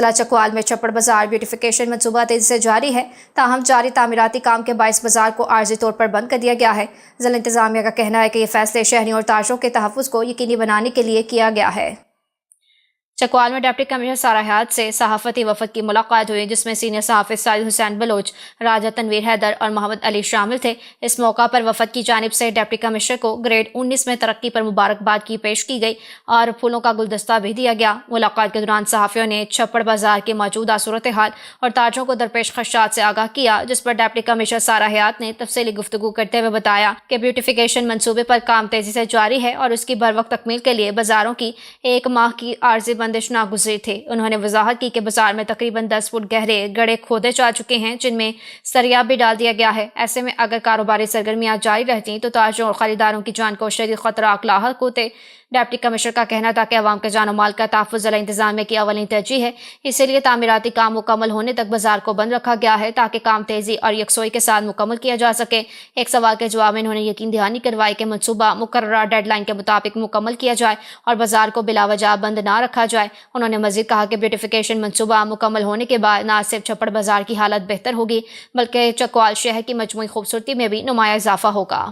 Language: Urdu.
ضلع چکوال میں چپڑ بازار بیوٹیفیکیشن منصوبہ تیزی سے جاری ہے، تاہم جاری تعمیراتی کام کے باعث بازار کو عارضی طور پر بند کر دیا گیا ہے۔ ضلع انتظامیہ کا کہنا ہے کہ یہ فیصلے شہریوں اور تاجروں کے تحفظ کو یقینی بنانے کے لیے کیا گیا ہے۔ چکوال میں ڈپٹی کمشنر سارہ حیات سے صحافتی وفد کی ملاقات ہوئی، جس میں سینئر صحافی ساجد حسین بلوچ، راجہ تنویر حیدر اور محمد علی شامل تھے۔ اس موقع پر وفد کی جانب سے ڈپٹی کمشنر کو گریڈ 19 میں ترقی پر مبارکباد کی پیش کی گئی اور پھولوں کا گلدستہ بھی دیا گیا۔ ملاقات کے دوران صحافیوں نے چھپڑ بازار کی موجودہ صورتحال اور تاجروں کو درپیش خدشات سے آگاہ کیا، جس پر ڈپٹی کمشنر سارہ حیات نے تفصیلی گفتگو کرتے ہوئے بتایا کہ بیوٹیفیکیشن منصوبے پر کام تیزی سے جاری ہے اور اس کی بروقت تکمیل کے لیے بازاروں کی 1 ماہ کی عارضی بندش ناگزیر تھی۔ انہوں نے وضاحت کی کہ بازار میں تقریباً 10 فٹ گہرے گڑھے کھودے جا چکے ہیں، جن میں سریاب بھی ڈال دیا گیا ہے۔ ایسے میں اگر کاروباری سرگرمیاں جاری رہتی تو تاجروں اور خریداروں کی جان کو شدید خطرات لاحق ہوتے۔ ڈپٹی کمشنر کا کہنا تھا کہ عوام کے جان و مال کا تحفظ ضلع انتظامیہ کی اولین ترجیح ہے، اسی لیے تعمیراتی کام مکمل ہونے تک بازار کو بند رکھا گیا ہے تاکہ کام تیزی اور یکسوئی کے ساتھ مکمل کیا جا سکے۔ ایک سوال کے جواب میں انہوں نے یقین دہانی کروائی کہ منصوبہ مقررہ ڈیڈ لائن کے مطابق مکمل کیا جائے اور بازار کو بلا وجہ بند نہ رکھا جائے۔ انہوں نے مزید کہا کہ بیوٹیفیکیشن منصوبہ مکمل ہونے کے بعد نہ صرف چھپڑ بازار کی حالت بہتر ہوگی بلکہ چکوال شہر کی مجموعی خوبصورتی میں بھی نمایاں اضافہ ہوگا۔